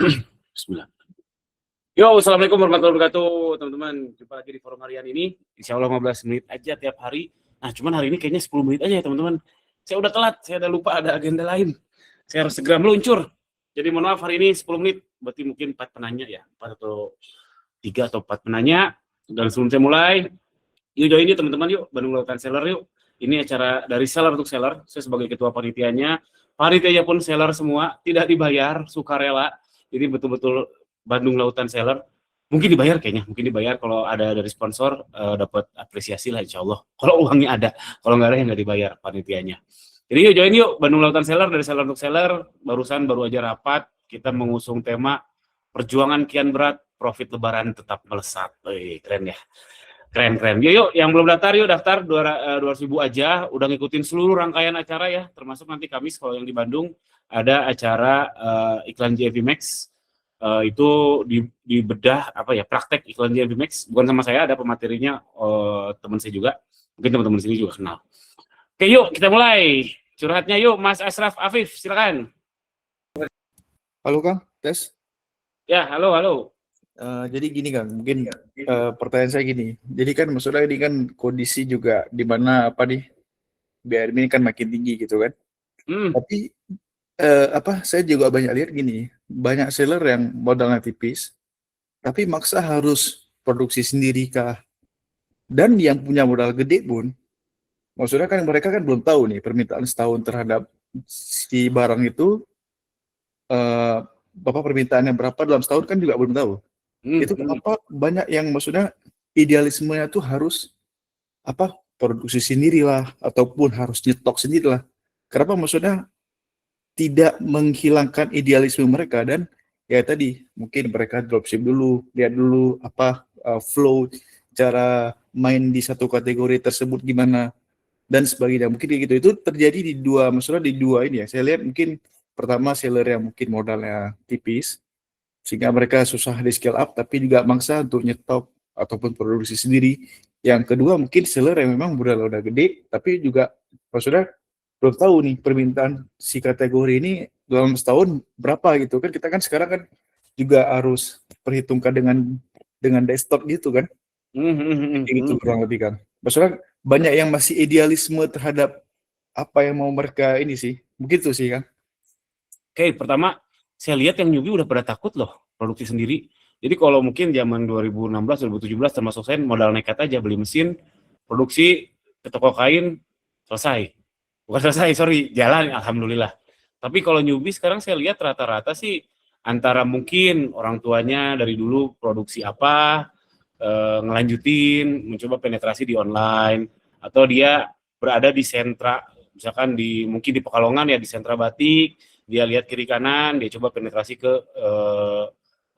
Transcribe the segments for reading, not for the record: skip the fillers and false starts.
Bismillah. Yo, assalamualaikum warahmatullahi wabarakatuh, teman-teman. Jumpa lagi di forum harian ini. Insya Allah 15 menit aja tiap hari. Nah, cuman hari ini kayaknya 10 menit aja ya, teman-teman. Saya udah telat, saya udah lupa ada agenda lain. Saya harus segera meluncur. Jadi mohon maaf, hari ini 10 menit. Berarti mungkin 4 penanya ya. 4 atau 3 atau 4 penanya. Dan sebelum saya mulai, yuk join yuk teman-teman yuk. Bandung Lautan Seller yuk. Ini acara dari seller untuk seller. Saya sebagai ketua panitianya. Panitianya pun seller semua. Tidak dibayar, sukarela. Jadi betul-betul Bandung Lautan Seller. Mungkin dibayar kayaknya. Mungkin dibayar kalau ada dari sponsor. Dapat apresiasi lah insya Allah. Kalau uangnya ada. Kalau nggak ada yang nggak dibayar panitianya. Jadi yuk join yuk. Bandung Lautan Seller dari seller untuk seller. Baru aja rapat. Kita mengusung tema perjuangan kian berat, profit lebaran tetap melesat. Keren ya. Keren. Yuk, yang belum daftar, yuk daftar 200.000 aja. Udah ngikutin seluruh rangkaian acara ya, termasuk nanti Kamis kalau yang di Bandung ada acara iklan JV Max. Itu dibedah apa ya, praktek iklan JV Max. Bukan sama saya, ada pematerinya teman saya juga. Mungkin teman-teman sini juga kenal. Oke, yuk kita mulai. Curhatnya yuk, Mas Asraf Afif, silakan. Halo Kang, tes. Ya, halo. Jadi gini Kang, mungkin pertanyaan saya gini. Jadi kan maksudnya ini kan kondisi juga di mana BRM ini kan makin tinggi gitu kan. Tapi saya juga banyak lihat gini, banyak seller yang modalnya tipis, tapi maksa harus produksi sendiri kah? Dan yang punya modal gede pun, maksudnya kan mereka kan belum tahu nih permintaan setahun terhadap si barang itu, permintaannya berapa dalam setahun kan juga belum tahu. Itu kenapa banyak yang maksudnya idealismenya tuh harus produksi sendiri lah ataupun harus nyetok sendiri lah. Kenapa maksudnya tidak menghilangkan idealisme mereka dan ya tadi mungkin mereka dropship dulu, lihat dulu flow cara main di satu kategori tersebut gimana dan sebagainya. Mungkin kayak gitu. Itu terjadi di dua ini ya. Saya lihat mungkin pertama seller yang mungkin modalnya tipis sehingga mereka susah di scale up tapi juga maksa untuk nyetok ataupun produksi sendiri. Yang kedua mungkin seller yang memang modal udah gede tapi juga maksudnya belum tahu nih permintaan si kategori ini dalam setahun berapa gitu kan. Kita kan sekarang kan juga harus perhitungkan dengan desktop gitu kan. Gitu kurang lebih kan. Maksudnya banyak yang masih idealisme terhadap apa yang mau mereka ini sih. Begitu sih kan. Oke, pertama saya lihat yang newbie udah pada takut loh produksi sendiri. Jadi kalau mungkin zaman 2016, 2017 termasuk saya modal nekat aja beli mesin, produksi ke toko kain, selesai. Bukan selesai, sorry, jalan alhamdulillah. Tapi kalau newbie sekarang saya lihat rata-rata sih antara mungkin orang tuanya dari dulu produksi apa, ngelanjutin, mencoba penetrasi di online, atau dia berada di sentra, misalkan mungkin di Pekalongan ya, di sentra batik, dia lihat kiri kanan, dia coba penetrasi ke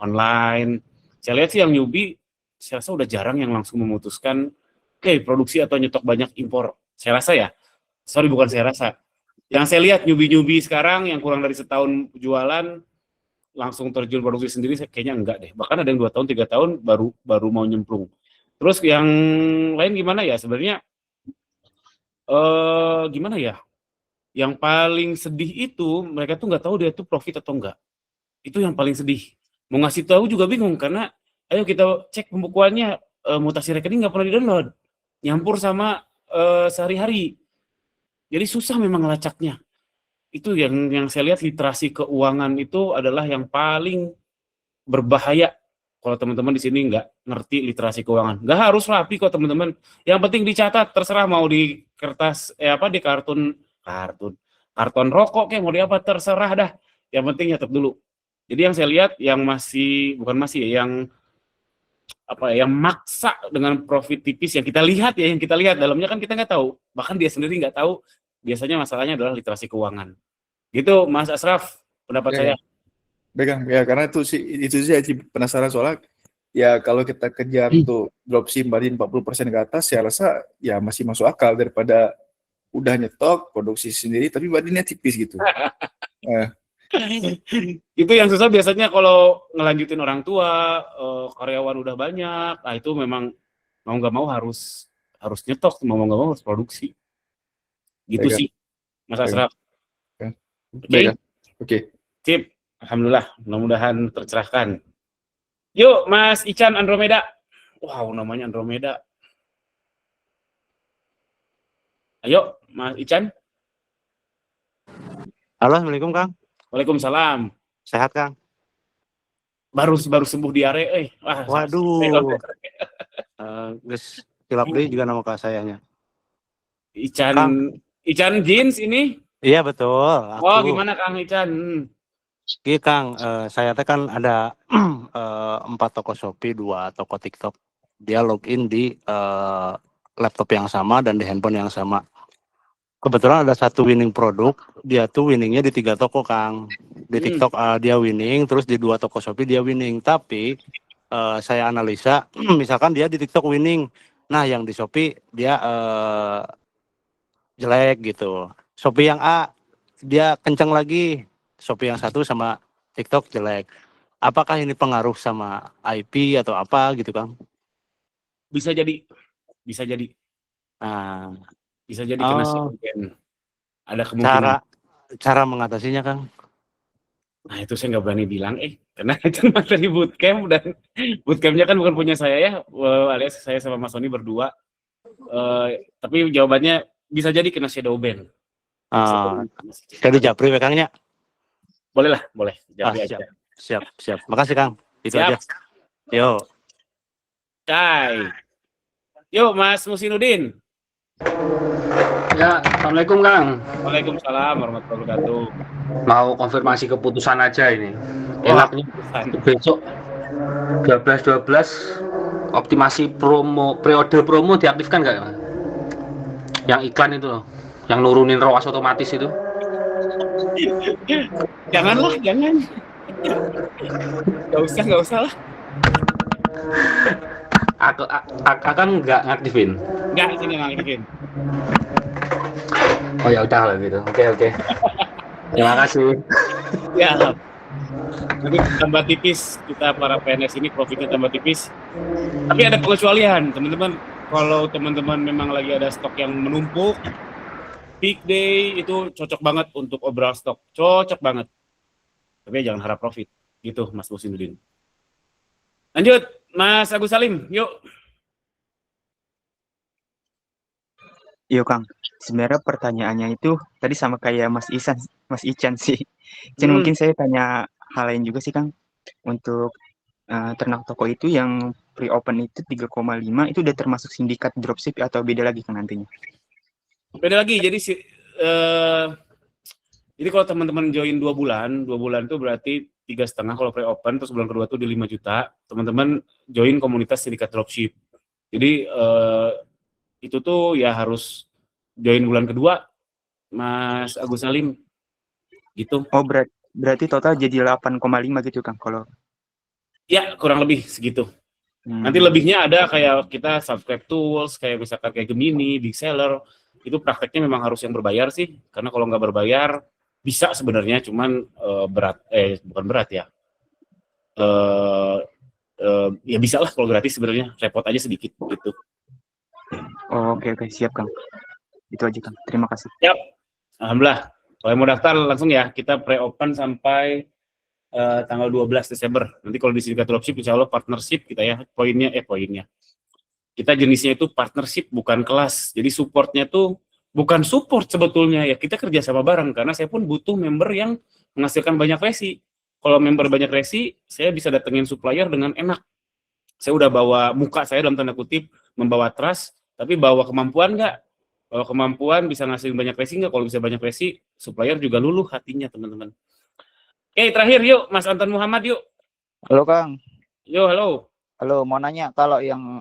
online. Saya lihat sih yang newbie, saya rasa udah jarang yang langsung memutuskan, produksi atau nyetok banyak impor. Saya rasa ya, bukan saya rasa. Yang saya lihat newbie sekarang yang kurang dari setahun jualan, langsung terjun produksi sendiri, kayaknya enggak deh. Bahkan ada yang 2 tahun, 3 tahun baru mau nyemplung. Terus yang lain gimana ya? Sebenarnya gimana ya? Yang paling sedih itu mereka tuh nggak tahu dia tuh profit atau enggak. Itu yang paling sedih. Mau ngasih tahu juga bingung karena ayo kita cek pembukuannya, mutasi rekening nggak pernah di-download. Nyampur sama sehari-hari. Jadi susah memang ngelacaknya. Itu yang saya lihat literasi keuangan itu adalah yang paling berbahaya kalau teman-teman di sini nggak ngerti literasi keuangan. Nggak harus rapi kok teman-teman. Yang penting dicatat, terserah mau di kertas di karton rokok kayak mau di apa terserah dah. Yang penting nyatet dulu. Jadi yang saya lihat yang yang maksa dengan profit tipis yang kita lihat dalamnya kan kita nggak tahu. Bahkan dia sendiri nggak tahu. Biasanya masalahnya adalah literasi keuangan. Gitu Mas Asraf, pendapat saya. Baik, ya karena itu sih saya penasaran soalnya ya kalau kita kejar tuh dropship margin 40% ke atas saya rasa ya masih masuk akal daripada udah nyetok produksi sendiri tapi marginnya tipis gitu. Itu yang susah biasanya kalau ngelanjutin orang tua, karyawan udah banyak, nah itu memang mau nggak mau harus nyetok, mau nggak mau harus produksi. Gitu sih, Mas Asraf. Oke. Sip. Alhamdulillah, mudah-mudahan tercerahkan. Yuk, Mas Ican Andromeda. Wow, namanya Andromeda. Ayo, Mas Ican. Halo, Assalamualaikum Kang. Waalaikumsalam. Sehat Kang? Baru sembuh diare, Wah, Waduh. Guys, kilap deh juga nama kak sayanya. Ican, Kang. Ican Jeans ini? Iya betul. Oh, gimana Kang Ican? Iya Kang, saya teh kan ada 4 toko Shopee, 2 toko TikTok. Dia login di laptop yang sama dan di handphone yang sama. Kebetulan ada satu winning produk, dia tuh winningnya di 3 toko Kang. Di TikTok dia winning, terus di 2 toko Shopee dia winning. Tapi saya analisa, misalkan dia di TikTok winning, nah yang di Shopee dia jelek gitu. Shopee yang A dia kenceng lagi, Shopee yang satu sama TikTok jelek. Apakah ini pengaruh sama IP atau apa gitu Kang? Bisa jadi. Nah, bisa jadi kena ada kemungkinan. Cara mengatasinya Kang? Nah itu saya nggak berani bilang, karena itu materi bootcamp dan bootcampnya kan bukan punya saya ya, alias saya sama Mas Sony berdua. Tapi jawabannya bisa jadi kena shadow ban. Jadi japri Kangnya? Boleh lah, boleh. Japri aja. Siap. Makasih Kang. Itu siap. Aja. Yo. Yuk Mas Musinudin. Ya, Assalamualaikum Kang. Waalaikumsalam warahmatullahi wabarakatuh. Mau konfirmasi keputusan aja ini. Enaknya besok 12 optimasi promo, periode promo diaktifkan nggak? Yang iklan itu loh, yang nurunin ROAS otomatis itu. Jangan. Nggak usah lah. Aku akan nggak ngaktifin. Nggak ngaktifin. Oh ya udah lah gitu. Oke. Terima kasih. Ya. Nanti tambah tipis, kita para PNS ini profitnya tambah tipis. Tapi ada pengecualian, teman-teman. Kalau teman-teman memang lagi ada stok yang menumpuk, peak day itu cocok banget untuk overall stok, cocok banget. Tapi jangan harap profit, gitu Mas Musinudin. Lanjut, Mas Agus Salim, yuk. Yo Kang, sebenarnya pertanyaannya itu tadi sama kayak Mas Ican sih. Mungkin saya tanya hal lain juga sih Kang. Untuk ternak toko itu yang pre-open itu 3,5 itu udah termasuk sindikat dropship atau beda lagi Kang nantinya? Beda lagi, jadi kalau teman-teman join 2 bulan itu berarti 3,5 kalau pre-open, terus bulan kedua tuh di 5 juta, teman-teman join komunitas sindikat dropship. Jadi itu tuh ya harus join bulan kedua, Mas Agus Salim, gitu. Oh berarti total jadi 8,5 gitu Kang kalau? Ya kurang lebih segitu. Nanti lebihnya ada kayak kita subscribe tools, kayak misalkan kayak Gemini, Big Seller, itu prakteknya memang harus yang berbayar sih, karena kalau nggak berbayar bisa sebenarnya, cuman bukan berat ya. Ya bisa lah kalau gratis sebenarnya, repot aja sedikit gitu. Oh, oke, siap Kang. Itu aja Kang. Terima kasih. Siap. Alhamdulillah. Kalau mau daftar langsung ya, kita pre-open sampai tanggal 12 Desember. Nanti kalau di sindikat dropship insya Allah partnership kita ya, poinnya. Kita jenisnya itu partnership bukan kelas. Jadi supportnya tuh bukan support sebetulnya ya, kita kerja sama bareng, karena saya pun butuh member yang menghasilkan banyak resi. Kalau member banyak resi, saya bisa datengin supplier dengan enak. Saya udah bawa muka saya dalam tanda kutip, membawa trust, tapi bawa kemampuan nggak? Bawa kemampuan bisa ngasilin banyak resi nggak? Kalau bisa banyak resi, supplier juga luluh hatinya teman-teman. Oke, terakhir yuk, Mas Anton Muhammad yuk. Halo Kang. Yo, halo. Halo, mau nanya kalau yang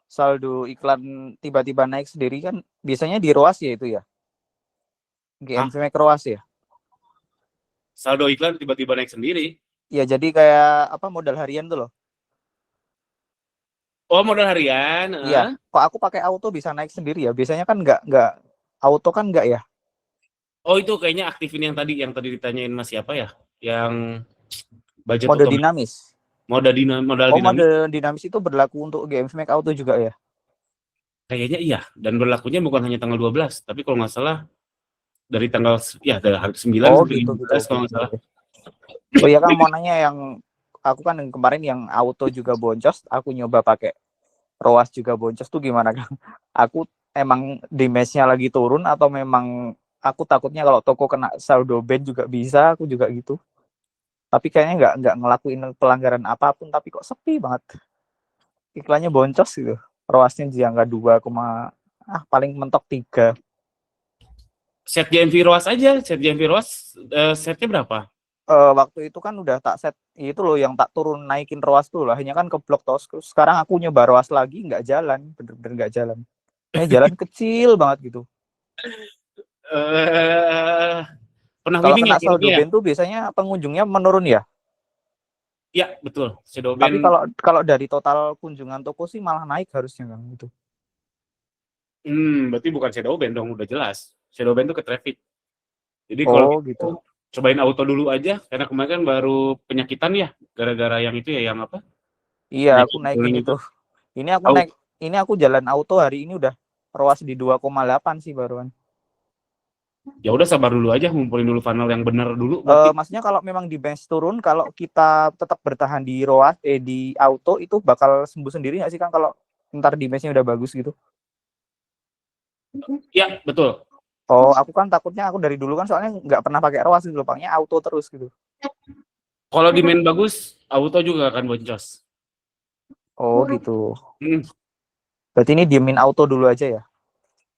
saldo iklan tiba-tiba naik sendiri kan biasanya di ROAS ya itu ya? GMV ROAS ya? Saldo iklan tiba-tiba naik sendiri? Iya, jadi kayak modal harian tuh loh. Oh, modal harian? Iya. Kok aku pakai auto bisa naik sendiri ya? Biasanya kan nggak auto kan nggak ya? Oh, itu kayaknya aktifin yang tadi ditanyain Mas siapa ya? Yang budget mode dinamis. Modal dinamis. Mode dinamis itu berlaku untuk GMV Make Auto juga ya? Kayaknya iya, dan berlakunya bukan hanya tanggal 12, tapi kalau nggak salah dari tanggal dari hari 9 sampai 15 kalau nggak salah. Oh iya Kang, mau nanya yang aku kan yang kemarin yang auto juga boncos, aku nyoba pakai ROAS juga boncos tuh gimana Kang? Aku emang damage-nya lagi turun atau memang aku takutnya kalau toko kena saldo ban juga bisa, aku juga gitu. Tapi kayaknya nggak ngelakuin pelanggaran apapun, tapi kok sepi banget. Iklannya boncos gitu. ROAS-nya di angka 2, paling mentok 3. Set GMV ROAS aja, set GMV ROAS setnya berapa? Waktu itu kan udah tak set itu loh yang tak turun naikin ROAS tuh lah, hanya kan keblok tos. Sekarang aku nyoba ROAS lagi nggak jalan, bener-bener nggak jalan. Jalan kecil banget gitu. Eh pernah Kalau winning kena ya saldo produknya ya? ban tuh biasanya pengunjungnya menurun ya. Iya, betul. Shadow Tapi ban. kalau dari total kunjungan toko sih malah naik harusnya Kang gitu. Berarti bukan shadow ban dong, udah jelas. Shadow ban itu ke traffic. Jadi kalau Oh gitu. cobain auto dulu aja, karena kemarin kan baru penyakitan ya, gara-gara yang itu ya, yang apa? Iya, aku naikin itu. itu. Ini aku jalan auto hari ini udah ROAS di 2,8 sih baruan. Ya udah sabar dulu aja, ngumpulin dulu funnel yang benar dulu. Berarti Maksudnya kalau memang di bench turun, kalau kita tetap bertahan di ROAS di auto itu bakal sembuh sendiri nggak sih Kang kalau ntar di benchnya udah bagus gitu? ya betul. Oh, aku kan takutnya aku dari dulu kan soalnya nggak pernah pakai ROAS gitu, pakainya auto terus gitu. Kalau di main bagus, auto juga akan boncos. Oh gitu. Hmm. Berarti ini diemin auto dulu aja ya?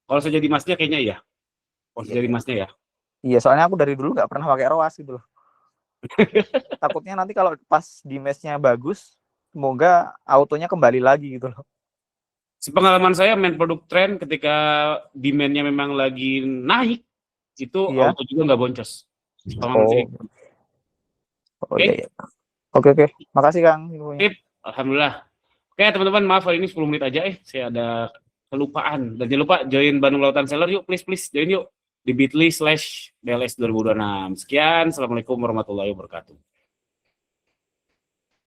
Kalau saya jadi masnya kayaknya ya. Kalau saya jadi masnya ya. Iya, soalnya aku dari dulu nggak pernah pakai ROAS gitu loh. Takutnya nanti kalau pas di match-nya bagus, semoga autonya kembali lagi gitu loh. Sepengalaman saya main produk tren ketika demand-nya memang lagi naik, itu Iya. auto juga nggak boncos. Sepengalaman saya. Oh iya, iya. Oke. Makasih Kang infonya. Sip. Alhamdulillah. Oke teman-teman, maaf hari ini 10 menit aja saya ada kelupaan. Dan jangan lupa join Bandung Lautan Seller yuk, please join yuk di bit.ly/BLS 2026. Sekian, assalamualaikum warahmatullahi wabarakatuh.